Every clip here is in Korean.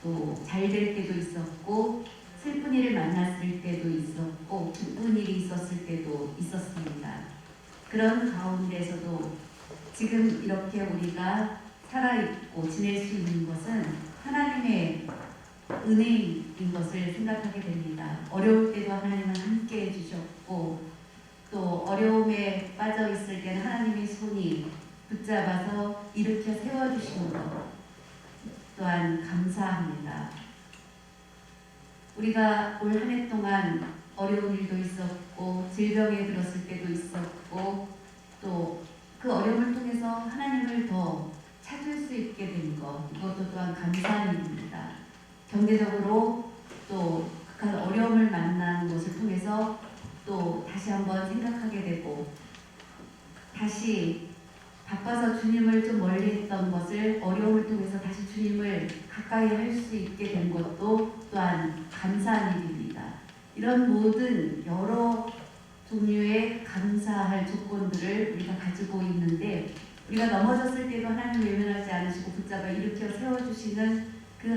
또 잘 될 때도 있었고 슬픈 일을 만났을 때도 있었고 기쁜 일이 있었을 때도 있었습니다. 그런 가운데서도 지금 이렇게 우리가 살아있고 지낼 수 있는 것은 하나님의 은혜인 것을 생각하게 됩니다. 어려울 때도 하나님은 함께 해주셨고 또 어려움에 빠져 있을 때는 하나님의 손이 붙잡아서 일으켜 세워주시는 것 또한 감사합니다. 우리가 올 한 해 동안 어려운 일도 있었고 질병에 들었을 때도 있었고 또 그 어려움을 통해서 하나님을 더 찾을 수 있게 된 것, 이것도 또한 감사한 일입니다. 경제적으로 또 극한 어려움을 만난 것을 통해서 또 다시 한번 생각하게 되고 다시 바빠서 주님을 좀 멀리 했던 것을 어려움을 통해서 다시 주님을 가까이 할 수 있게 된 것도 또한 감사한 일입니다. 이런 모든 여러 종류의 감사할 조건들을 우리가 가지고 있는데 우리가 넘어졌을 때도 하나님 외면하지 않으시고 붙잡아 일으켜 세워주시는 그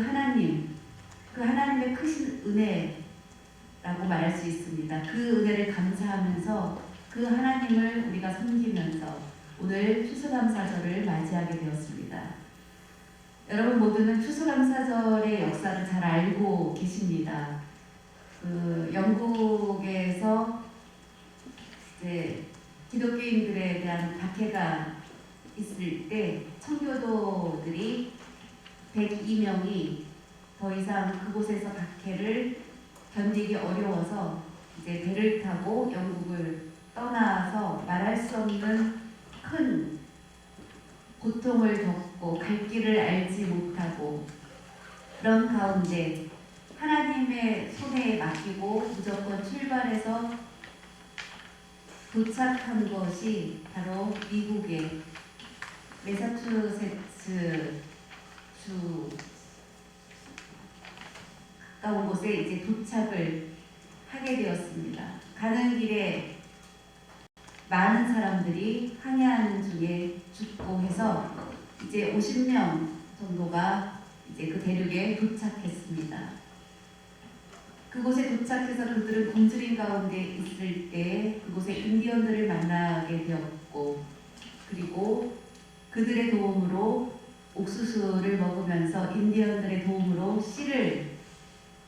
하나님의 크신 은혜라고 말할 수 있습니다. 그 은혜를 감사하면서 그 하나님을 우리가 섬기면서 오늘 추수감사절을 맞이하게 되었습니다. 여러분 모두는 추수감사절의 역사를 잘 알고 계십니다. 영국에서 이제 기독교인들에 대한 박해가 있을 때 청교도들이 102명이 더 이상 그곳에서 박해를 견디기 어려워서 이제 배를 타고 영국을 떠나서 말할 수 없는 큰 고통을 겪고 갈 길을 알지 못하고 그런 가운데 하나님의 손에 맡기고 무조건 출발해서 도착한 것이 바로 미국의 매사추세츠 주 가까운 곳에 이제 도착을 하게 되었습니다. 가는 길에 많은 사람들이 항해하는 중에 죽고 해서 이제 50명 정도가 이제 그 대륙에 도착했습니다. 그곳에 도착해서 그들은 굶주린 가운데 있을 때 그곳에 인디언들을 만나게 되었고 그리고 그들의 도움으로 옥수수를 먹으면서 인디언들의 도움으로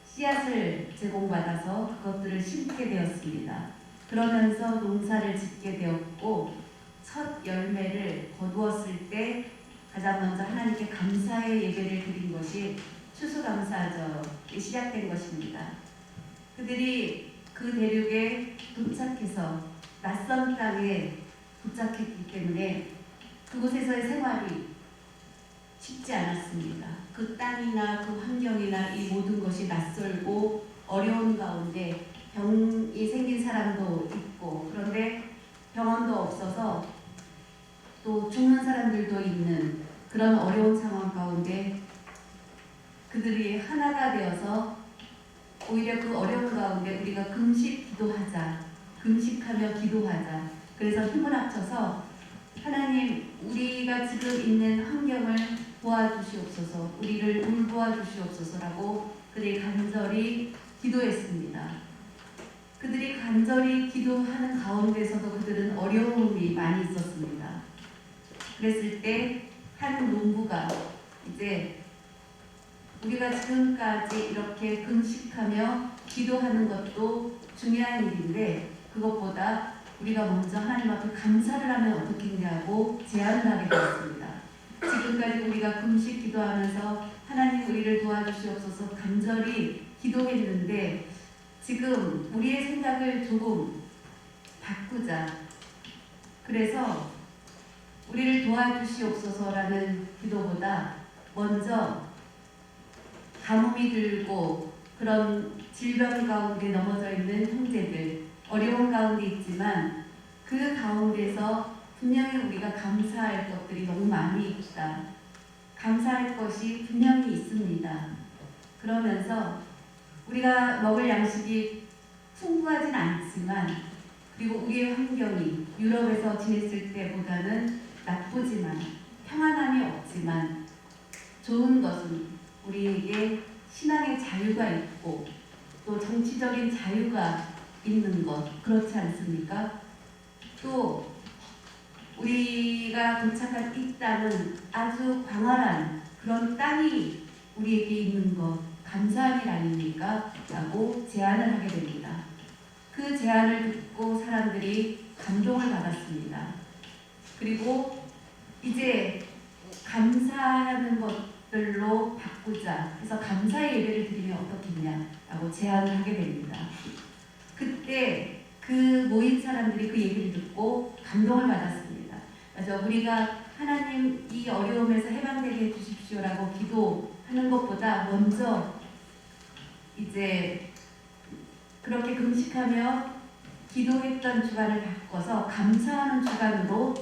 씨앗을 제공받아서 그것들을 심게 되었습니다. 그러면서 농사를 짓게 되었고 첫 열매를 거두었을 때 가장 먼저 하나님께 감사의 예배를 드린 것이 추수감사절이 시작된 것입니다. 그들이 그 대륙에 도착해서 낯선 땅에 도착했기 때문에 그곳에서의 생활이 쉽지 않았습니다. 그 땅이나 그 환경이나 이 모든 것이 낯설고 어려운 가운데 병이 생긴 사람도 있고 그런데 병원도 없어서 또 죽는 사람들도 있는 그런 어려운 상황 가운데 그들이 하나가 되어서 오히려 그 어려운 가운데 우리가 금식하며 기도하자. 그래서 힘을 합쳐서 하나님 우리가 지금 있는 환경을 도와주시옵소서, 우리를 돌보아주시옵소서라고 그들이 간절히 기도했습니다. 그들이 간절히 기도하는 가운데서도 그들은 어려움이 많이 있었습니다. 그랬을 때 한 농부가 이제 우리가 지금까지 이렇게 금식하며 기도하는 것도 중요한 일인데 그것보다 우리가 먼저 하나님 앞에 감사를 하면 어떻겠냐고 제안을 하게 되었습니다. 지금까지 우리가 금식 기도하면서 하나님 우리를 도와주시옵소서 간절히 기도했는데 지금 우리의 생각을 조금 바꾸자. 그래서 우리를 도와주시옵소서라는 기도보다 먼저 가뭄이 들고 그런 질병 가운데 넘어져 있는 형제들, 어려운 가운데 있지만 그 가운데서 분명히 우리가 감사할 것들이 너무 많이 있다. 감사할 것이 분명히 있습니다. 그러면서 우리가 먹을 양식이 풍부하진 않지만 그리고 우리의 환경이 유럽에서 지냈을 때보다는 나쁘지만 평안함이 없지만 좋은 것은 우리에게 신앙의 자유가 있고 또 정치적인 자유가 있는 것, 그렇지 않습니까? 또 우리가 도착한 이 땅은 아주 광활한 그런 땅이 우리에게 있는 것, 감사한 일 아닙니까? 라고 제안을 하게 됩니다. 그 제안을 듣고 사람들이 감동을 받았습니다. 그리고 이제 감사하는 것들로 바꾸자 해서 감사의 예배를 드리면 어떻겠냐라고 제안을 하게 됩니다. 그때 그 모인 사람들이 그 얘기를 듣고 감동을 받았습니다. 그래서 우리가 하나님 이 어려움에서 해방되게 해주십시오라고 기도하는 것보다 먼저 이제 그렇게 금식하며 기도했던 주간을 바꿔서 감사하는 주간으로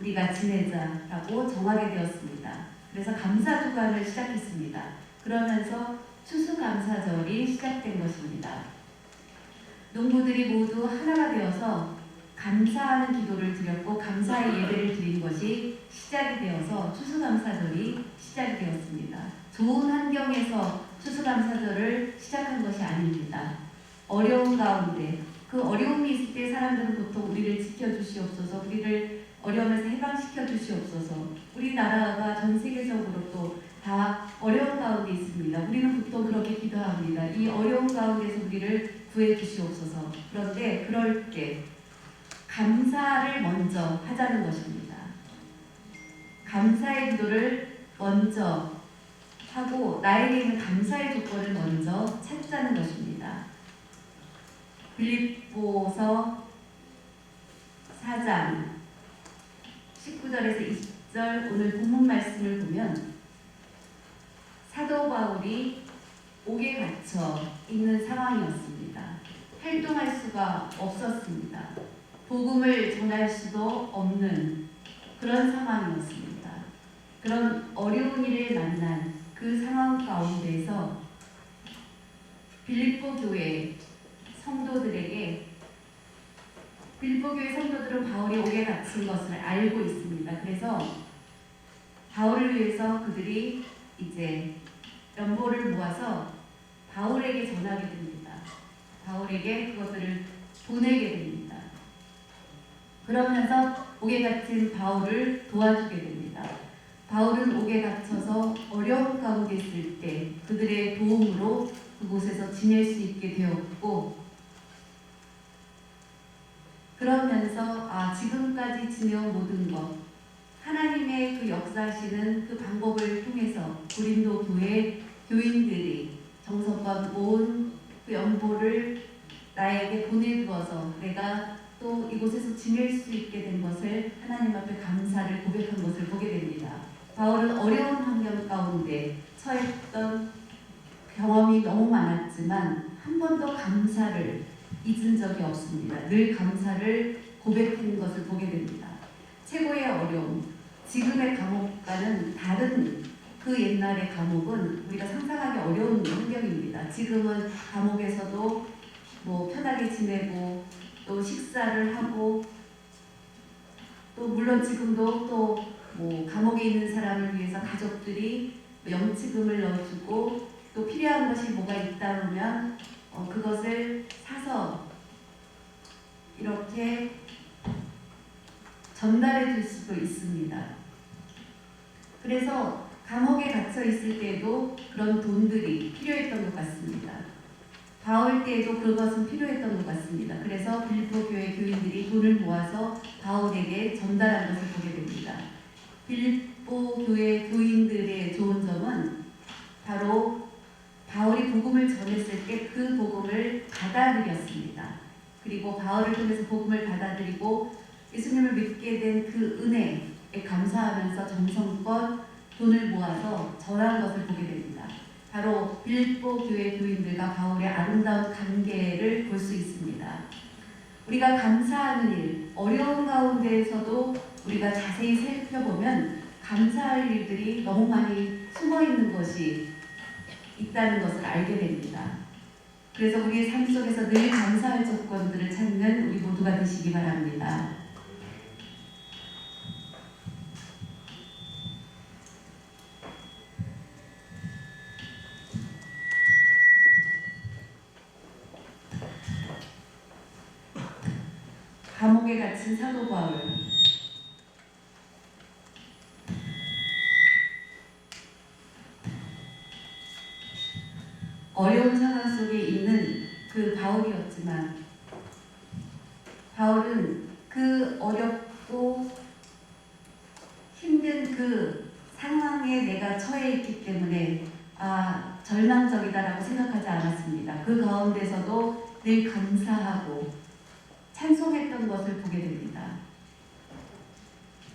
우리가 지내자라고 정하게 되었습니다. 그래서 감사 주간을 시작했습니다. 그러면서 추수감사절이 시작된 것입니다. 농부들이 모두 하나가 되어서 감사하는 기도를 드렸고 감사의 예배를 드린 것이 시작이 되어서 추수감사절이 시작이 되었습니다. 좋은 환경에서 추수감사절을 시작한 것이 아닙니다. 어려운 가운데 그 어려움이 있을 때 사람들은 보통 우리를 지켜주시옵소서, 우리를 어려움에서 해방시켜 주시옵소서. 우리나라가 전 세계적으로 또 다 어려운 가운데 있습니다. 우리는 보통 그렇게 기도합니다. 이 어려운 가운데서 우리를 구해 주시옵소서. 그런데 그럴 때 감사를 먼저 하자는 것입니다. 감사의 기도를 먼저 하고 나에게 있는 감사의 조건을 먼저 찾자는 것입니다. 빌립보서 4장 19절에서 20절 오늘 본문 말씀을 보면 사도 바울이 옥에 갇혀 있는 상황이었습니다. 활동할 수가 없었습니다. 복음을 전할 수도 없는 그런 상황이었습니다. 그런 어려운 일을 만난 그 상황 가운데서 빌립보 교회 성도들에게 빌립보 교회 성도들은 바울이 옥에 갇힌 것을 알고 있습니다. 그래서 바울을 위해서 그들이 이제 연보를 모아서 바울에게 전하게 됩니다. 바울에게 그것들을 보내게 됩니다. 그러면서 옥에 갇힌 바울을 도와주게 됩니다. 바울은 옥에 갇혀서 어려운 가운데 있을 때 그들의 도움으로 그곳에서 지낼 수 있게 되었고, 그러면서 지금까지 지내온 모든 것, 하나님의 그 역사하시는 그 방법을 통해서 고린도 교회 교인들이 정성껏 모은 그 연보를 나에게 보내주어서 내가 또 이곳에서 지낼 수 있게 된 것을 하나님 앞에 감사를 고백한 것을 보게 됩니다. 바울은 어려운 환경 가운데 처했던 경험이 너무 많았지만 한 번도 감사를 잊은 적이 없습니다. 늘 감사를 고백하는 것을 보게 됩니다. 최고의 어려움, 지금의 감옥과는 다른 그 옛날의 감옥은 우리가 상상하기 어려운 환경입니다. 지금은 감옥에서도 편하게 지내고 또 식사를 하고 또 물론 지금도 또 감옥에 있는 사람을 위해서 가족들이 영치금을 넣어주고 또 필요한 것이 뭐가 있다 보면 그것을 사서 이렇게 전달해 줄 수도 있습니다. 그래서 감옥에 갇혀 있을 때에도 그런 돈들이 필요했던 것 같습니다. 바울 때에도 그것은 필요했던 것 같습니다. 그래서 빌립보 교회 교인들이 돈을 모아서 바울에게 전달한 것을 보게 됩니다. 빌립보 교회 교인들의 좋은 점은 바로 바울이 복음을 전했을 때 그 복음을 받아들였습니다. 그리고 바울을 통해서 복음을 받아들이고 예수님을 믿게 된 그 은혜에 감사하면서 정성껏 돈을 모아서 전한 것을 보게 됩니다. 바로 빌립보 교회 교인들과 바울의 아름다운 관계를 볼 수 있습니다. 우리가 감사하는 일, 어려운 가운데에서도 우리가 자세히 살펴보면 감사할 일들이 너무 많이 숨어 있는 것이 있다는 것을 알게 됩니다. 그래서 우리의 삶 속에서 늘 감사할 조건들을 찾는 우리 모두가 되시기 바랍니다. 감옥에 갇힌 사도 바울. 어려운 상황 속에 있는 그 바울이었지만 바울은 그 어렵고 힘든 그 상황에 내가 처해 있기 때문에 절망적이다라고 생각하지 않았습니다. 그 가운데서도 늘 감사하고 찬송했던 것을 보게 됩니다.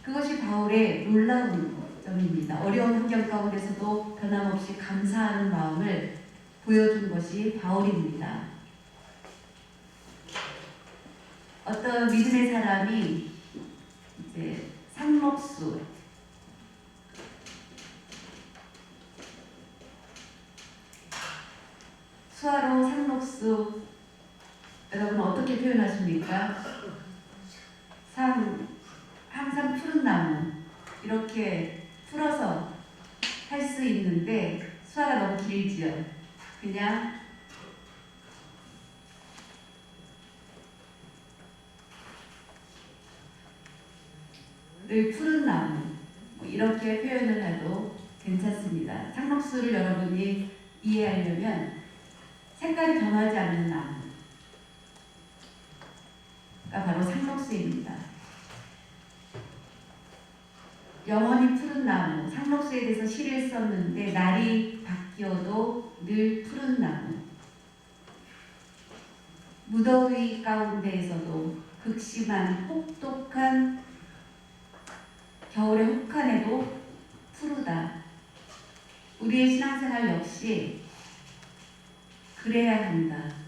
그것이 바울의 놀라운 점입니다. 어려운 환경 가운데서도 변함없이 감사하는 마음을 보여준 것이 바울입니다. 어떤 믿음의 사람이 이제 상록수, 수화로 상록수, 여러분 어떻게 표현하십니까? 항상 푸른 나무 이렇게 풀어서 할 수 있는데 수화가 너무 길지요. 그냥 늘 푸른 나무 이렇게 표현을 해도 괜찮습니다. 상록수를 여러분이 이해하려면 색깔이 변하지 않는 나무가 바로 상록수입니다. 영원히 푸른 나무, 상록수에 대해서 시를 썼는데 날이 바뀌어도 늘 푸른 나무. 무더위 가운데에서도 극심한 혹독한 겨울의 혹한에도 푸르다. 우리의 신앙생활 역시 그래야 한다.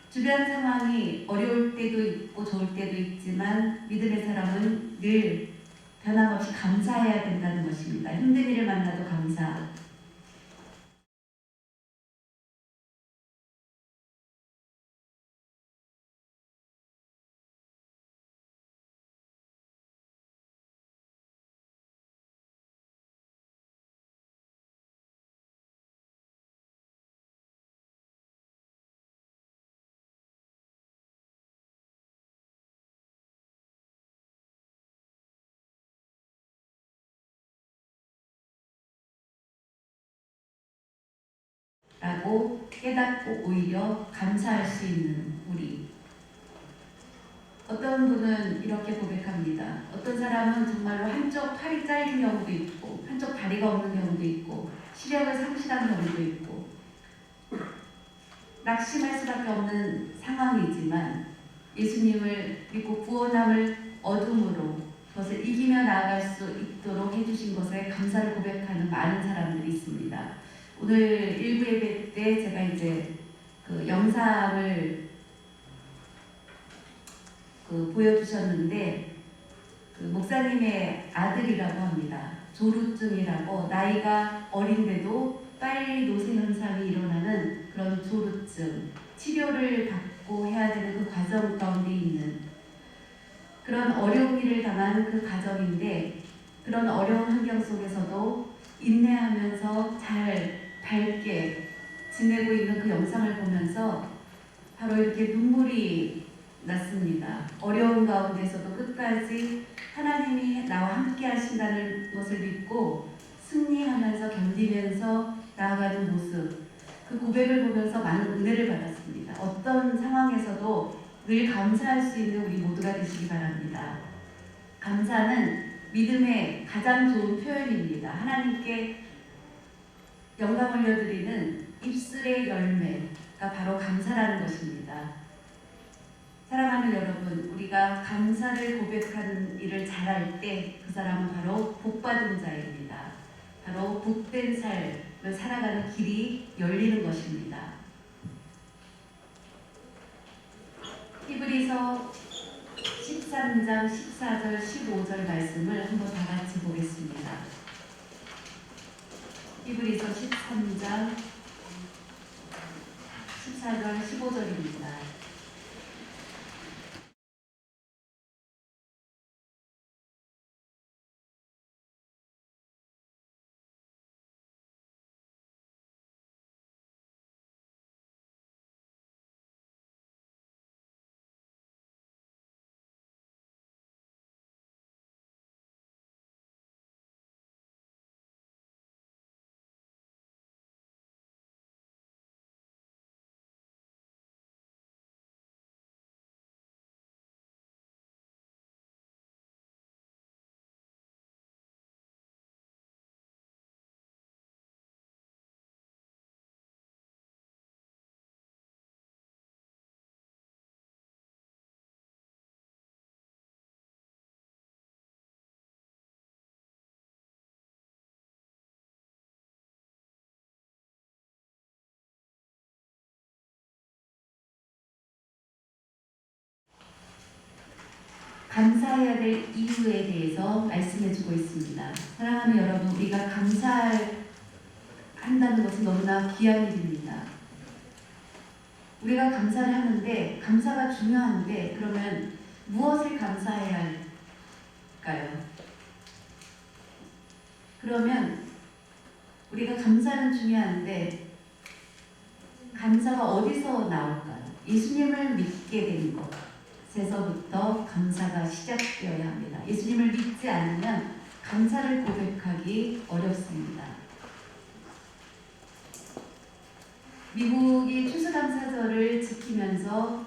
주변 상황이 어려울 때도 있고 좋을 때도 있지만 믿음의 사람은 늘 변함없이 감사해야 된다는 것입니다. 힘든 일을 만나도 감사. 라고 깨닫고 오히려 감사할 수 있는 우리. 어떤 분은 이렇게 고백합니다. 어떤 사람은 정말로 한쪽 팔이 잘린 경우도 있고 한쪽 다리가 없는 경우도 있고 시력을 상실한 경우도 있고 낙심할 수밖에 없는 상황이지만 예수님을 믿고 구원함을 얻음으로 그것을 이기며 나아갈 수 있도록 해주신 것에 감사를 고백하는 많은 사람들이 있습니다. 오늘 일부 예배 때 제가 이제 그 영상을 보여주셨는데 그 목사님의 아들이라고 합니다. 조루증이라고 나이가 어린데도 빨리 노쇠 현상이 일어나는 그런 조루증 치료를 받고 해야 되는 그 과정 가운데 있는 그런 어려운 일을 당한 그 가정인데 그런 어려운 환경 속에서도 인내하면서 잘 밝게 지내고 있는 그 영상을 보면서 바로 이렇게 눈물이 났습니다. 어려운 가운데서도 끝까지 하나님이 나와 함께 하신다는 것을 믿고 승리하면서 견디면서 나아가는 모습, 그 고백을 보면서 많은 은혜를 받았습니다. 어떤 상황에서도 늘 감사할 수 있는 우리 모두가 되시기 바랍니다. 감사는 믿음의 가장 좋은 표현입니다. 하나님께 영광 올려드리는 입술의 열매가 바로 감사라는 것입니다. 사랑하는 여러분, 우리가 감사를 고백하는 일을 잘할 때 그 사람은 바로 복받은 자입니다. 바로 복된 삶을 살아가는 길이 열리는 것입니다. 히브리서 13장 14절 15절 말씀을 한번 다 같이 보겠습니다. 히브리서 13장 14절 15절입니다. 감사해야 될 이유에 대해서 말씀해주고 있습니다. 사랑하는 여러분, 우리가 감사한다는 것은 너무나 귀한 일입니다. 우리가 감사를 하는데 감사가 중요한데 그러면 무엇을 감사해야 할까요? 그러면 우리가 감사는 중요한데 감사가 어디서 나올까요? 예수님을 믿게 된 것에서부터 감사가 시작되어야 합니다. 예수님을 믿지 않으면 감사를 고백하기 어렵습니다. 미국이 추수감사절을 지키면서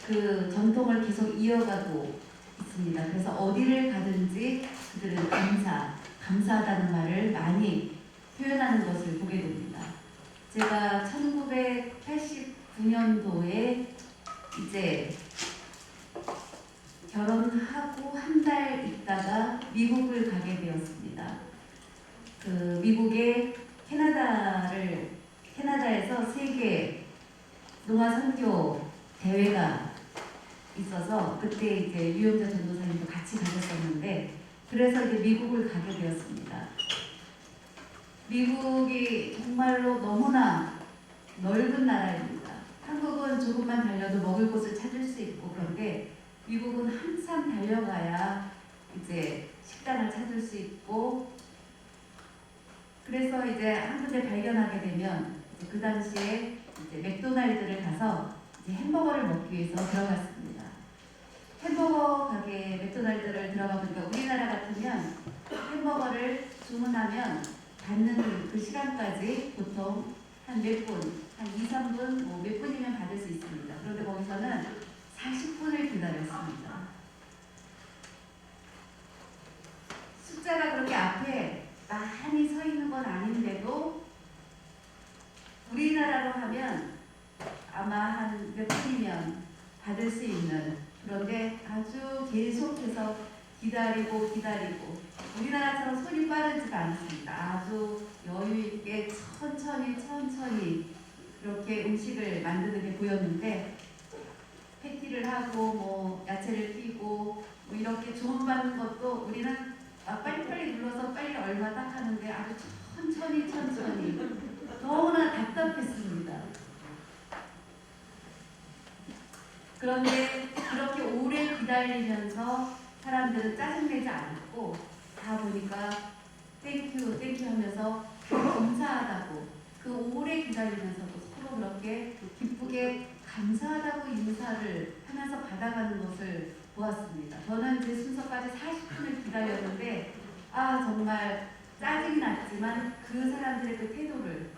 그 전통을 계속 이어가고 있습니다. 그래서 어디를 가든지 그들은 감사하다는 말을 많이 표현하는 것을 보게 됩니다. 제가 1989년도에 이제 결혼하고 한 달 있다가 미국을 가게 되었습니다. 그 미국의 캐나다에서 세계 농화 선교 대회가 있어서 그때 이제 유영자 전도사님도 같이 가셨었는데 그래서 이제 미국을 가게 되었습니다. 미국이 정말로 너무나 넓은 나라입니다. 한국은 조금만 달려도 먹을 곳을 찾을 수 있고 그런데 미국은 한참 달려가야 이제 식당을 찾을 수 있고 그래서 이제 한 군데 발견하게 되면 그 당시에 이제 맥도날드를 가서 이제 햄버거를 먹기 위해서 들어갔습니다. 햄버거 가게 맥도날드를 들어가 보니까 우리나라 같으면 햄버거를 주문하면 받는 그 시간까지 보통 한 몇 분, 한 2, 3분, 뭐 몇 분이면 받을 수 있습니다. 그런데 거기서는 40분을 기다렸습니다. 숫자가 그렇게 앞에 많이 서 있는 건 아닌데도 우리나라로 하면 아마 한 몇 분이면 받을 수 있는 그런데 아주 계속해서 기다리고 우리나라처럼 손이 빠르지가 않습니다. 아주 여유 있게 천천히 이렇게 음식을 만드는 게 보였는데 패티를 하고 뭐 야채를 끼고 뭐 이렇게 주문받는 것도 우리는 빨리빨리 눌러서 빨리 얼마 딱 하는데 아주 천천히 너무나 답답했습니다. 그런데 그렇게 오래 기다리면서 사람들은 짜증내지 않았고 다 보니까 땡큐 하면서 감사하다고 그 오래 기다리면서도 서로 그렇게 기쁘게 감사하다고 인사를 하면서 받아가는 것을 보았습니다. 저는 제 순서까지 40분을 기다렸는데 정말 짜증이 났지만 그 사람들의 그 태도를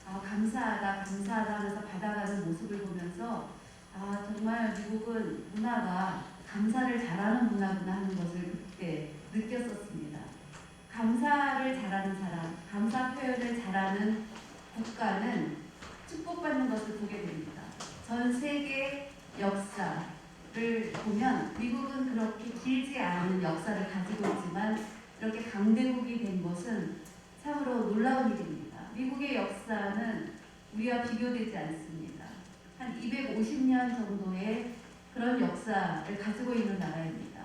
감사하다 하면서 받아가는 모습을 보면서 정말 미국은 문화가 감사를 잘하는 문화구나 하는 것을 그때 느꼈었습니다. 감사를 잘하는 사람, 감사 표현을 잘하는 국가는 축복받는 것을 보게 됩니다. 전 세계 역사를 보면 미국은 그렇게 길지 않은 역사를 가지고 있지만 이렇게 강대국이 된 것은 참으로 놀라운 일입니다. 미국의 역사는 우리와 비교되지 않습니다. 한 250년 정도의 그런 역사를 가지고 있는 나라입니다.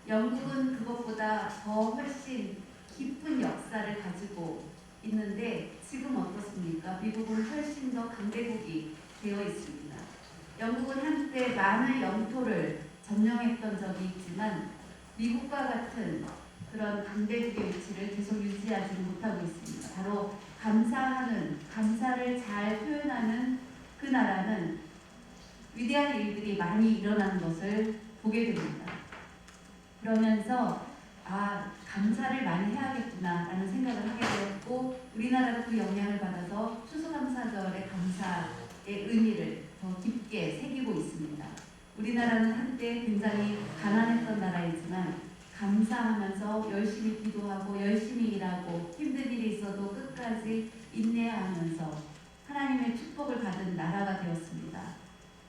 영국은 그것보다 더 훨씬 깊은 역사를 가지고 있는데 지금 어떻습니까? 미국은 훨씬 더 강대국이 되어 있습니다. 영국은 한때 많은 영토를 점령했던 적이 있지만 미국과 같은 그런 강대국의 위치를 계속 유지하지 못하고 있습니다. 바로 감사를 잘 표현하는 그 나라는 위대한 일들이 많이 일어나는 것을 보게 됩니다. 그러면서 감사를 많이 해야겠구나라는 생각을 하게 되었고 우리나라도 그 영향을 받아서 추수감사절의 감사의 의미를 더 깊게 새기고 있습니다. 우리나라는 한때 굉장히 가난했던 나라이지만 감사하면서 열심히 기도하고 열심히 일하고 힘든 일이 있어도 끝까지 인내하면서 하나님의 축복을 받은 나라가 되었습니다.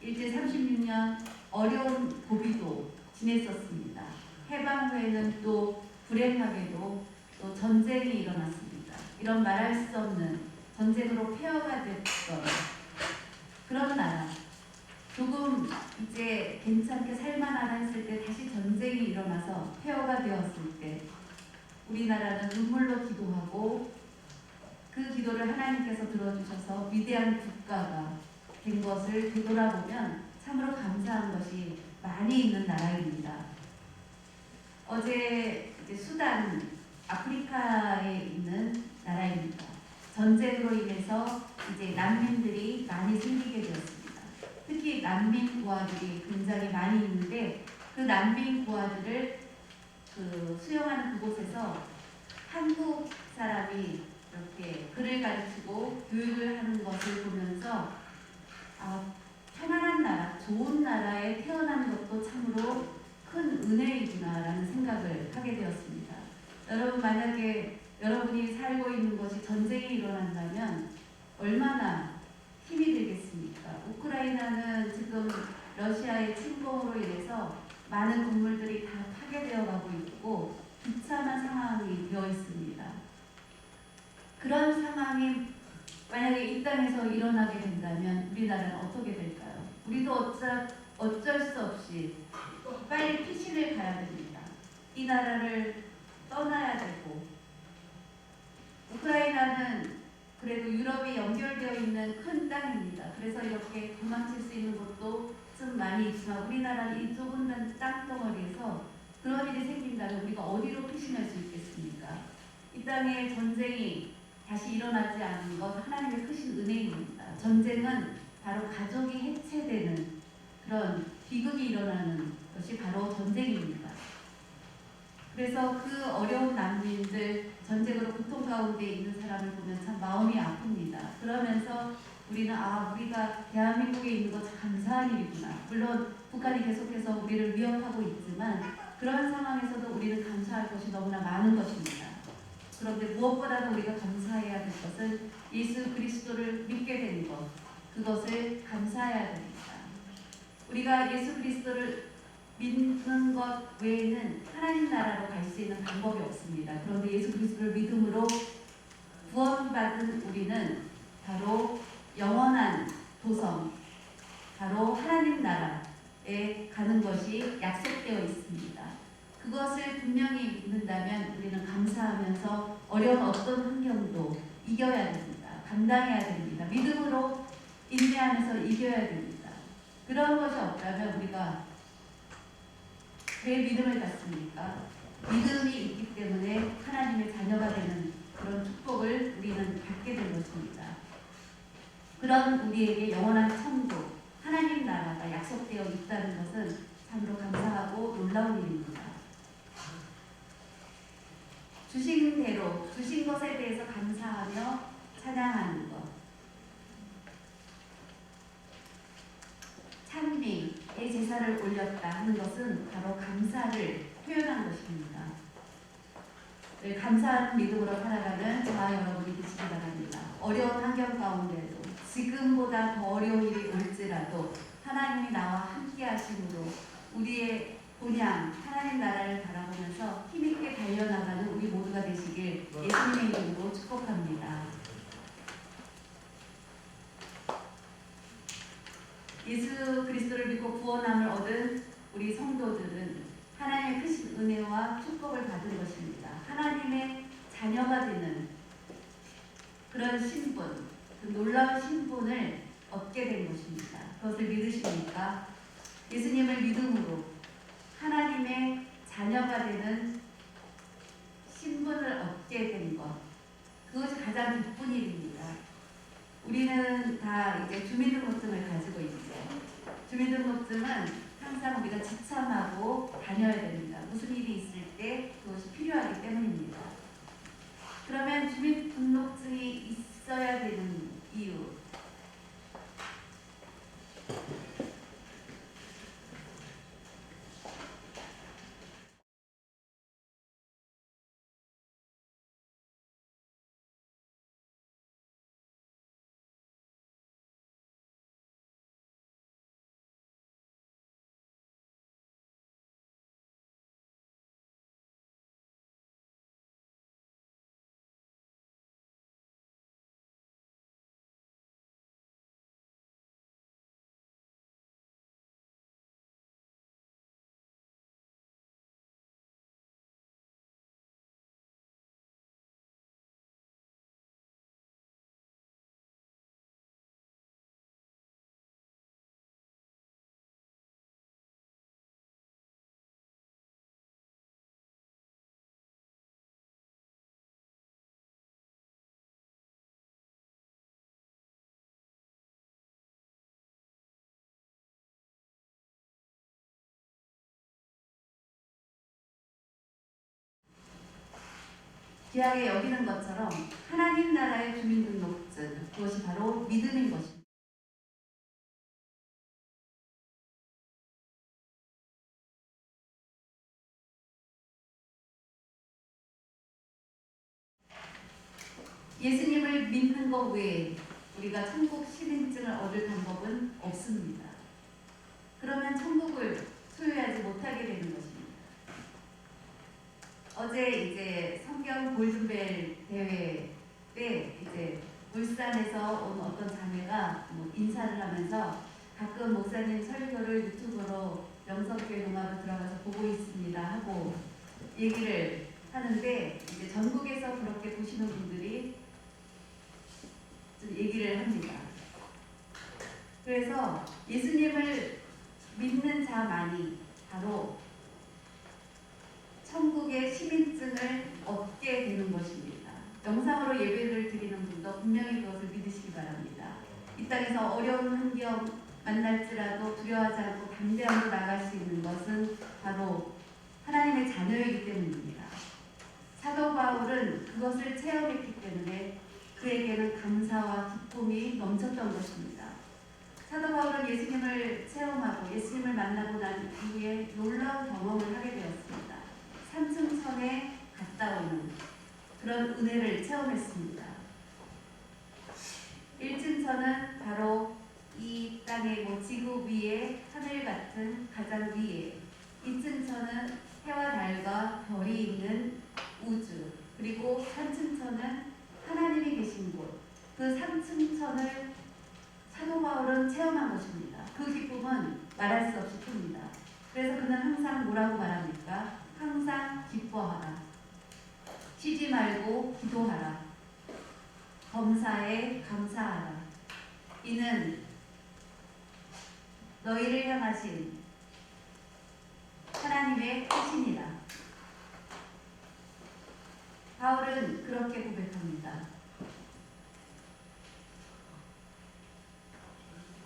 일제 36년 어려운 고비도 지냈었습니다. 해방 후에는 또 불행하게도 또 전쟁이 일어났습니다. 이런 말할 수 없는 전쟁으로 폐허가 됐던 그런 나라. 조금 이제 괜찮게 살만하다 했을 때 다시 기회가 되었을 때 우리나라는 눈물로 기도하고 그 기도를 하나님께서 들어주셔서 위대한 국가가 된 것을 되돌아보면 참으로 감사한 것이 많이 있는 나라입니다. 어제 이제 수단, 아프리카에 있는 나라입니다. 전쟁으로 인해서 이제 난민들이 많이 생기게 되었습니다. 특히 난민 고아들이 굉장히 많이 있는데 그 난민 고아들을 수용하는 그곳에서 한국 사람이 이렇게 글을 가르치고 교육을 하는 것을 보면서 편안한 나라, 좋은 나라에 태어난 것도 참으로 큰 은혜이구나라는 생각을 하게 되었습니다. 여러분, 만약에 여러분이 살고 있는 곳이 전쟁이 일어난다면 얼마나 힘이 들겠습니까? 우크라이나는 지금 러시아의 침공으로 인해서 많은 건물들이 다 파괴되어 가고 있고 비참한 상황이 되어 있습니다. 그런 상황이 만약에 이 땅에서 일어나게 된다면 우리나라는 어떻게 될까요? 우리도 어쩔 수 없이 빨리 피신을 가야 됩니다. 이 나라를 떠나야 되고, 우크라이나는 그래도 유럽이 연결되어 있는 큰 땅입니다. 그래서 이렇게 도망칠 수 있는 곳도 좀 많이 있지만 우리나라는 이 좁은 땅덩어리에서 그런 일이 생긴다면 우리가 어디로 피신할 수 있겠습니까? 이 땅에 전쟁이 다시 일어나지 않은 것 하나님의 크신 은혜입니다. 전쟁은 바로 가족이 해체되는 그런 비극이 일어나는 것이 바로 전쟁입니다. 그래서 그 어려운 난민들, 전쟁으로 고통 가운데 있는 사람을 보면 참 마음이 아픕니다. 그러면서 우리는 우리가 대한민국에 있는 것 참 감사한 일이구나. 물론 북한이 계속해서 우리를 위협하고 있지만 그런 상황에서도 우리는 감사할 것이 너무나 많은 것입니다. 그런데 무엇보다도 우리가 감사해야 될 것은 예수 그리스도를 믿게 된 것, 그것을 감사해야 됩니다. 우리가 예수 그리스도를 믿는 것 외에는 하나님 나라로 갈 수 있는 방법이 없습니다. 그런데 예수 그리스도를 믿음으로 구원받은 우리는 바로 영원한 도성, 바로 하나님 나라에 가는 것이 약속되어 있습니다. 그것을 분명히 믿는다면 우리는 감사하면서 어려운 어떤 환경도 이겨야 됩니다. 감당해야 됩니다. 믿음으로 인내하면서 이겨야 됩니다. 그런 것이 없다면 우리가 왜 믿음을 갖습니까? 믿음이 있기 때문에 하나님의 자녀가 되는 그런 축복을 우리는 받게 된 것입니다. 그런 우리에게 영원한 천국, 하나님 나라가 약속되어 있다는 것은 참으로 감사하고 놀라운 일입니다. 주신 대로, 주신 것에 대해서 감사하며 찬양하는 것. 찬미의 제사를 올렸다 하는 것은 바로 감사를 표현한 것입니다. 감사하는 믿음으로 살아가는 저와 여러분이 되시기 바랍니다. 어려운 환경 가운데도 지금보다 더 어려운 일이 올지라도 하나님이 나와 함께 하심으로 우리의 본향 하나님 나라를 바라보면서 힘있게 달려나가는 우리 모두가 되시길 예수님의 이름으로 축복합니다. 예수 그리스도를 믿고 구원함을 얻은 우리 성도들은 하나님의 크신 은혜와 축복을 받은 것입니다. 하나님의 자녀가 되는 그런 신분, 그 놀라운 신분을 얻게 된 것입니다. 그것을 믿으십니까? 예수님을 믿음으로 하나님의 자녀가 되는 신분을 얻게 된 것, 그것이 가장 기쁜 일입니다. 우리는 다 이제 주민등록증을 가지고 있죠. 주민등록증은 항상 우리가 지참하고 다녀야 됩니다. 무슨 일이 있을 때 그것이 필요하기 때문입니다. 그러면 주민등록증이 있어야 되는 이유, 귀하게 여기는 것처럼 하나님 나라의 주민등록증, 그것이 바로 믿음인 것입니다. 예수님을 믿는 것 외에 우리가 천국 시민증을 얻을 방법은 없습니다. 그러면 천국을 소유하지 못하게 되는 것입니다. 어제 이제 성경 골든벨 대회 때 이제 울산에서 온 어떤 자매가 인사를 하면서 가끔 목사님 설교를 유튜브로 명성교회 동화로 들어가서 보고 있습니다 하고 얘기를 하는데, 이제 전국에서 그렇게 보시는 분들이 좀 얘기를 합니다. 그래서 예수님을 믿는 자만이 바로 천국의 시민증을 얻게 되는 것입니다. 영상으로 예배를 드리는 분도 분명히 그것을 믿으시기 바랍니다. 이 땅에서 어려운 환경 만날지라도 두려워하지 않고 담대함으로 나갈 수 있는 것은 바로 하나님의 자녀이기 때문입니다. 사도 바울은 그것을 체험했기 때문에 그에게는 감사와 기쁨이 넘쳤던 것입니다. 사도 바울은 예수님을 체험하고 예수님을 만나고 난 이후에 놀라운 경험을 하게 되었습니다. 삼층천에 갔다 오는 그런 은혜를 체험했습니다. 1층천은 바로 이 땅의 지구 위에 하늘 같은 가장 위에, 2층천은 해와 달과 별이 있는 우주, 그리고 3층천은 하나님이 계신 곳, 그 3층천을 사도 바울은 체험한 것입니다. 그 기쁨은 말할 수 없이 큽니다. 그래서 그는 항상 뭐라고 말합니까? 항상 기뻐하라. 쉬지 말고 기도하라. 범사에 감사하라. 이는 너희를 향하신 하나님의 뜻이니라. 바울은 그렇게 고백합니다.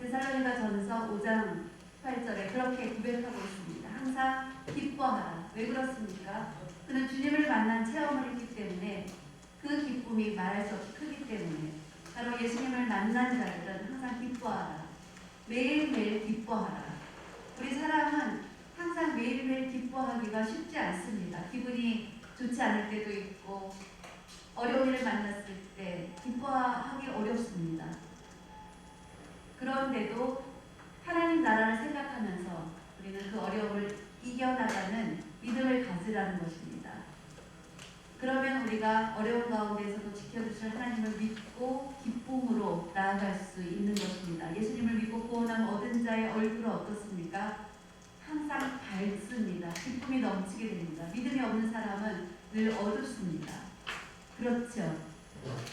데살로니가 전서 5장 8절에 그렇게 고백하고 있습니다. 항상 기뻐하라. 왜 그렇습니까? 그는 주님을 만난 체험을 했기 때문에 그 기쁨이 말할 수 없이 크기 때문에, 바로 예수님을 만난 자들은 항상 기뻐하라. 매일매일 기뻐하라. 우리 사람은 항상 매일매일 기뻐하기가 쉽지 않습니다. 기분이 좋지 않을 때도 있고 어려운 일을 만났을 때 기뻐하기 어렵습니다. 그런데도 하나님 나라를 생각하면서 우리는 그 어려움을 이겨나가는 믿음을 가지라는 것입니다. 그러면 우리가 어려운 가운데서도 지켜주실 하나님을 믿고 기쁨으로 나아갈 수 있는 것입니다. 예수님을 믿고 구원함 얻은 자의 얼굴은 어떻습니까? 항상 밝습니다. 기쁨이 넘치게 됩니다. 믿음이 없는 사람은 늘 어둡습니다. 그렇죠.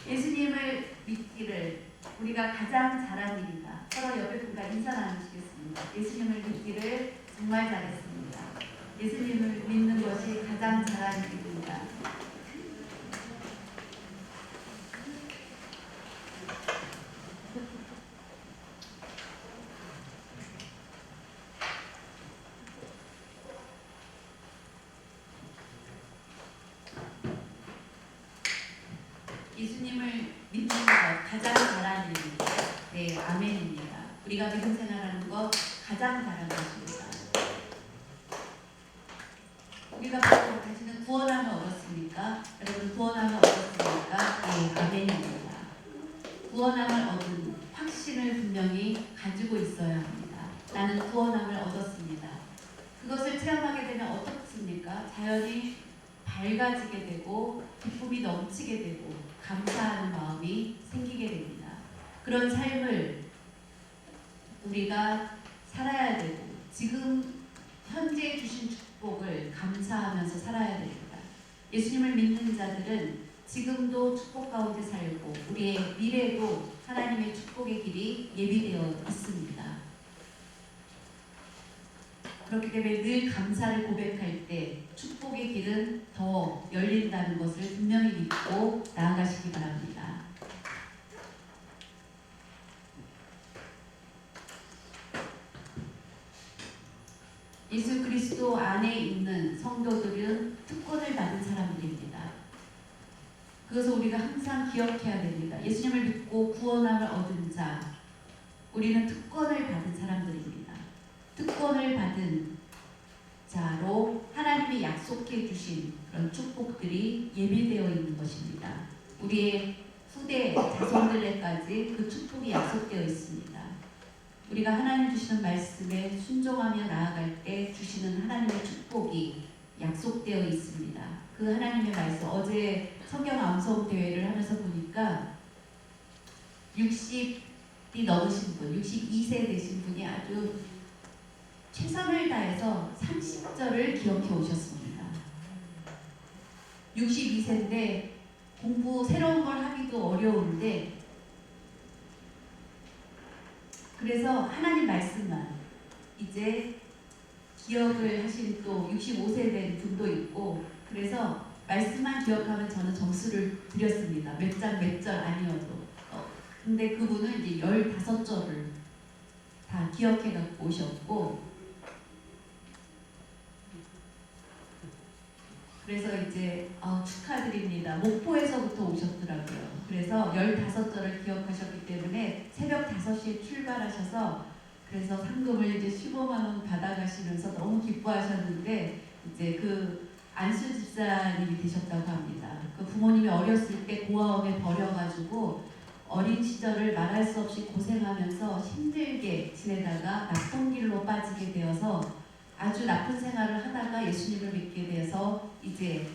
예수님을 믿기를 우리가 가장 잘한 일이다. 서로 옆에 분과 인사 나누시겠습니다. 예수님을 믿기를 정말 잘했습니다. 예수님을 믿는 것이 가장 잘한 일입니다. 예수님을 믿는 것 가장 잘하는 일입니다. 네, 아멘입니다. 우리가 믿음 생활하는 것 가장 잘하는 것입니다. 우리가 다시는 구원함을 얻었습니까? 여러분 구원함을 얻었습니까? 네, 아멘입니다. 구원함을 얻은 확신을 분명히 가지고 있어야 합니다. 나는 구원함을 얻었습니다. 그것을 체험하게 되면 어떻습니까? 자연히 밝아지게 되고 기쁨이 넘치게 되고 감사하는 마음이 생기게 됩니다. 그런 삶을 우리가 살아야 되고 지금 현재 주신 축복을 감사하면서 살아야 됩니다. 예수님을 믿는 자들은 지금도 축복 가운데 살고 우리의 미래도 하나님의 축복의 길이 예비되어 있습니다. 그렇기 때문에 늘 감사를 고백할 때 축복의 길은 더 열린다는 것을 분명히 믿고 나아가시기 바랍니다. 예수 그리스도 안에 있는 성도들은 특권을 받은 사람들입니다. 그것을 우리가 항상 기억해야 됩니다. 예수님을 믿고 구원함을 얻은 자, 우리는 특권을 받은 사람들입니다. 특권을 받은 자로 하나님이 약속해 주신 그런 축복들이 예비되어 있는 것입니다. 우리의 후대 자손들에까지 그 축복이 약속되어 있습니다. 우리가 하나님 주시는 말씀에 순종하며 나아갈 때 주시는 하나님의 축복이 약속되어 있습니다. 그 하나님의 말씀, 어제 성경 암송 대회를 하면서 보니까 60이 넘으신 분, 62세 되신 분이 아주 최선을 다해서 30절을 기억해 오셨습니다. 62세인데 공부 새로운 걸 하기도 어려운데 그래서 하나님 말씀만 이제 기억을 하신 또 65세 된 분도 있고 그래서 말씀만 기억하면 저는 점수를 드렸습니다. 몇 장 몇 절 아니어도 근데 그분은 이제 15절을 다 기억해 갖고 오셨고 그래서 이제 축하드립니다. 목포에서부터 오셨더라고요. 그래서 15절을 기억하셨기 때문에 새벽 5시에 출발하셔서 그래서 상금을 이제 15만 원 받아가시면서 너무 기뻐하셨는데 이제 그 안수 집사님이 되셨다고 합니다. 그 부모님이 어렸을 때 고아원에 버려가지고 어린 시절을 말할 수 없이 고생하면서 힘들게 지내다가 나쁜 길로 빠지게 되어서 아주 나쁜 생활을 하다가 예수님을 믿게 돼서 이제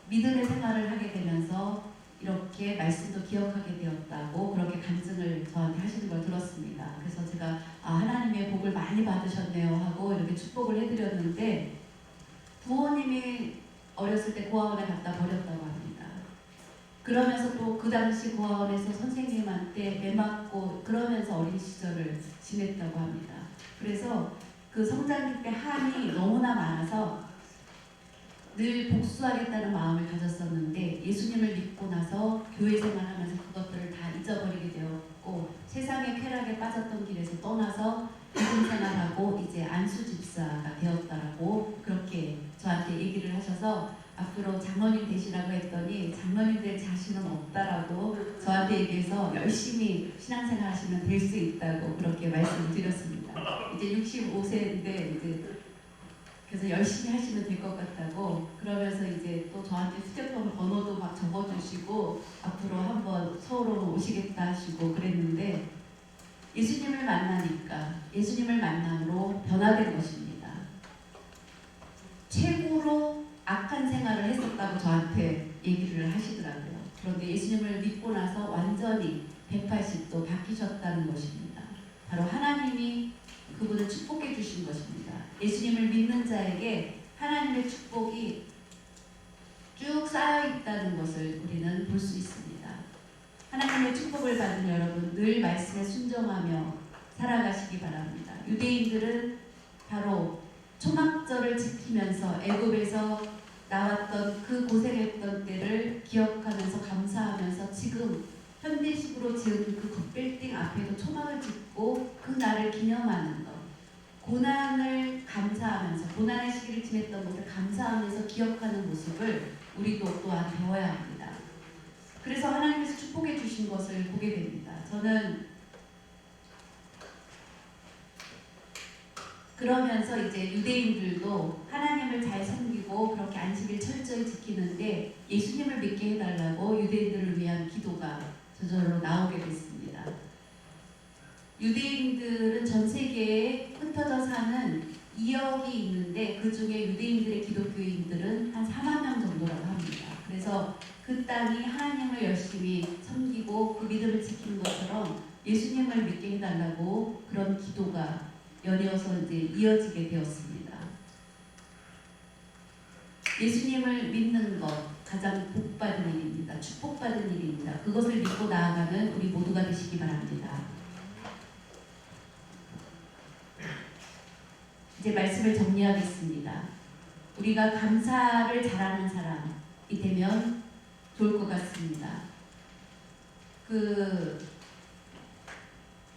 믿음의 생활을 하게 되면서 이렇게 말씀도 기억하게 되었다고 그렇게 간증을 저한테 하시는 걸 들었습니다. 그래서 제가 하나님의 복을 많이 받으셨네요 하고 이렇게 축복을 해드렸는데 부모님이 어렸을 때 고아원에 갖다 버렸다고 합니다. 그러면서 또 그 당시 고아원에서 선생님한테 매맞고 그러면서 어린 시절을 지냈다고 합니다. 그래서 그 성장기 때 한이 너무나 많아서 늘 복수하겠다는 마음을 가졌었는데 예수님을 믿고 나서 교회 생활하면서 그것들을 다 잊어버리게 되었고 세상의 쾌락에 빠졌던 길에서 떠나서 믿음 생활하고 이제 안수 집사가 되었다라고 그렇게 저한테 얘기를 하셔서 앞으로 장로님 되시라고 했더니 장로님 될 자신은 없다라고 저한테 얘기해서 열심히 신앙생활 하시면 될 수 있다고 그렇게 말씀을 드렸습니다. 이제 65세인데 이제 그래서 열심히 하시면 될 것 같다고 그러면서 이제 또 저한테 휴대폰 번호도 막 적어주시고 앞으로 한번 서울로 오시겠다 하시고 그랬는데 예수님을 만나니까 예수님을 만남으로 변화된 것입니다. 최고로 악한 생활을 했었다고 저한테 얘기를 하시더라고요. 그런데 예수님을 믿고 나서 완전히 180도 바뀌셨다는 것입니다. 바로 하나님이 그분을 축복해 주신 것입니다. 예수님을 믿는 자에게 하나님의 축복이 쭉 쌓여 있다는 것을 우리는 볼 수 있습니다. 하나님의 축복을 받은 여러분 늘 말씀에 순종하며 살아가시기 바랍니다. 유대인들은 바로 초막절을 지키면서 애굽에서 나왔던 그 고생했던 때를 기억하면서 감사하면서 지금 현대식으로 지은 그 굿빌딩 앞에도 초막을 짓고 그 날을 기념하는 것, 고난을 감사하면서 고난의 시기를 지냈던 것을 감사하면서 기억하는 모습을 우리도 또한 배워야 합니다. 그래서 하나님께서 축복해 주신 것을 보게 됩니다. 저는 그러면서 이제 유대인들도 하나님을 잘 섬기고 그렇게 안식일 철저히 지키는데 예수님을 믿게 해달라고 유대인들을 위한 기도가 저절로 나오게 됐습니다. 유대인들은 전 세계에 흩어져 사는 2억이 있는데 그 중에 유대인들의 기독교인들은 한 4만 명 정도라고 합니다. 그래서 그 땅이 하나님을 열심히 섬기고 그 믿음을 지키는 것처럼 예수님을 믿게 해달라고 그런 기도가 연이어서 이제 이어지게 되었습니다. 예수님을 믿는 것 가장 복받은 일입니다. 축복받은 일입니다. 그것을 믿고 나아가는 우리 모두가 되시기 바랍니다. 이제 말씀을 정리하겠습니다. 우리가 감사를 잘하는 사람이 되면 좋을 것 같습니다.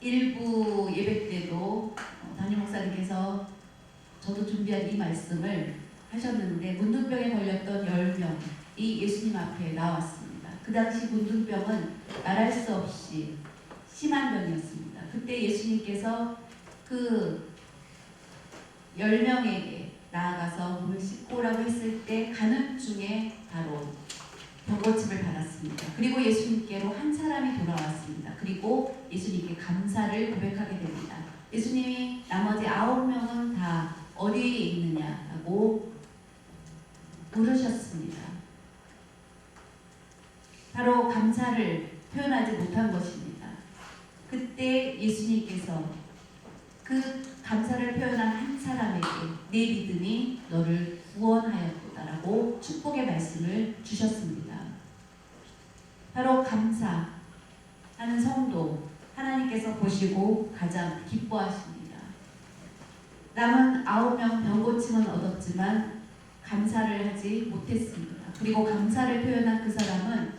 일부 예배 때도 담임 목사님께서 저도 준비한 이 말씀을 하셨는데 문둥병에 걸렸던 10명이 예수님 앞에 나왔습니다. 그 당시 문둥병은 말할 수 없이 심한 병이었습니다. 그때 예수님께서 그 10명에게 나아가서 몸을 씻고 오라고 했을 때 가는 중에 바로 병고침을 받았습니다. 그리고 예수님께로 한 사람이 돌아왔습니다. 그리고 예수님께 감사를 고백하게 됩니다. 예수님이 나머지 9명은 다 어디에 있느냐라고 물으셨습니다. 바로 감사를 표현하지 못한 것입니다. 그때 예수님께서 그 감사를 표현한 한 사람에게 내 믿음이 너를 구원하였도다라고 축복의 말씀을 주셨습니다. 바로 감사하는 성도 하나님께서 보시고 가장 기뻐하십니다. 남은 9명 병고침은 얻었지만 감사를 하지 못했습니다. 그리고 감사를 표현한 그 사람은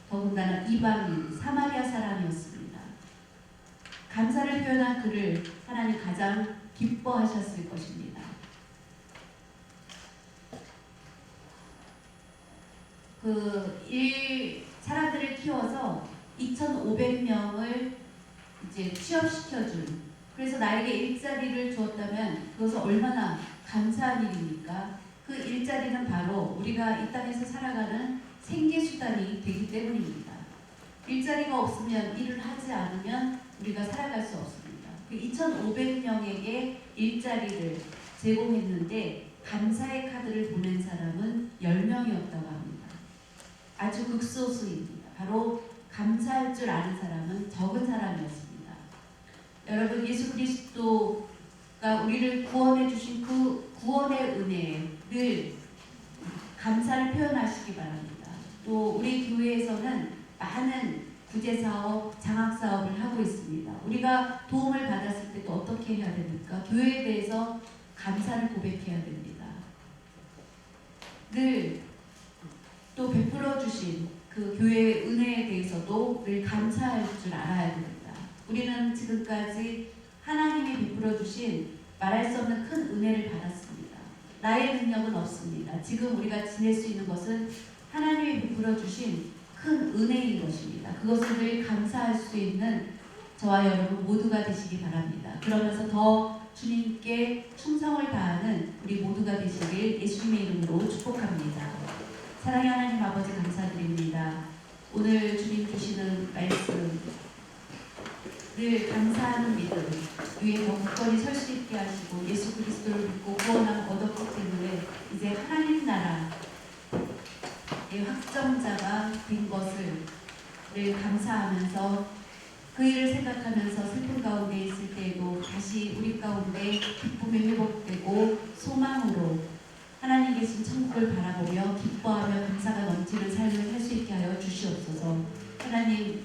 더군다나 이방인 사마리아 사람이었습니다. 감사를 표현한 그를 하나님 가장 기뻐하셨을 것입니다. 사람들을 키워서 2,500명을 이제 취업시켜준, 그래서 나에게 일자리를 주었다면 그것은 얼마나 감사한 일입니까? 그 일자리는 바로 우리가 이 땅에서 살아가는 생계수단이 되기 때문입니다. 일자리가 없으면, 일을 하지 않으면 우리가 살아갈 수 없습니다. 그 2,500명에게 일자리를 제공했는데 감사의 카드를 보낸 사람은 10명이었다고 합니다. 아주 극소수입니다. 바로 감사할 줄 아는 사람은 적은 사람이었습니다. 여러분, 예수 그리스도가 우리를 구원해 주신 그 구원의 은혜에 늘 감사를 표현하시기 바랍니다. 또 우리 교회에서는 많은 구제사업, 장학사업을 하고 있습니다. 우리가 도움을 받았을 때 또 어떻게 해야 됩니까? 교회에 대해서 감사를 고백해야 됩니다. 늘 또 베풀어 주신 그 교회의 은혜에 대해서도 늘 감사할 줄 알아야 됩니다. 우리는 지금까지 하나님이 베풀어 주신 말할 수 없는 큰 은혜를 받았습니다. 나의 능력은 없습니다. 지금 우리가 지낼 수 있는 것은 하나님이 베풀어 주신 큰 은혜인 것입니다. 그것을 늘 감사할 수 있는 저와 여러분 모두가 되시기 바랍니다. 그러면서 더 주님께 충성을 다하는 우리 모두가 되시길 예수님의 이름으로 축복합니다. 사랑의 하나님 아버지, 감사드립니다. 오늘 주님 주시는 말씀, 늘 감사하는 믿음 위에 더 굳건히 설 수 있게 하시고 예수 그리스도를 믿고 구원함 얻었기 때문에 이제 하나님 나라의 확정자가 된 것을 늘 감사하면서 그 일을 생각하면서 슬픔 가운데 있을 때에도 다시 우리 가운데 기쁨이 회복되고 소망으로 하나님 계신 천국을 바라보며 기뻐하며 감사가 넘치는 삶을 살 수 있게 하여 주시옵소서. 하나님,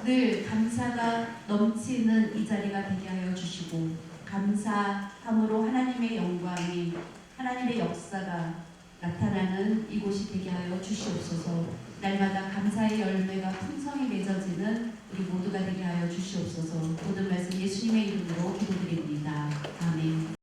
늘 감사가 넘치는 이 자리가 되게 하여 주시고 감사함으로 하나님의 영광이, 하나님의 역사가 나타나는 이곳이 되게 하여 주시옵소서. 날마다 감사의 열매가 풍성히 맺어지는 우리 모두가 되게 하여 주시옵소서. 모든 말씀 예수님의 이름으로 기도드립니다. 아멘.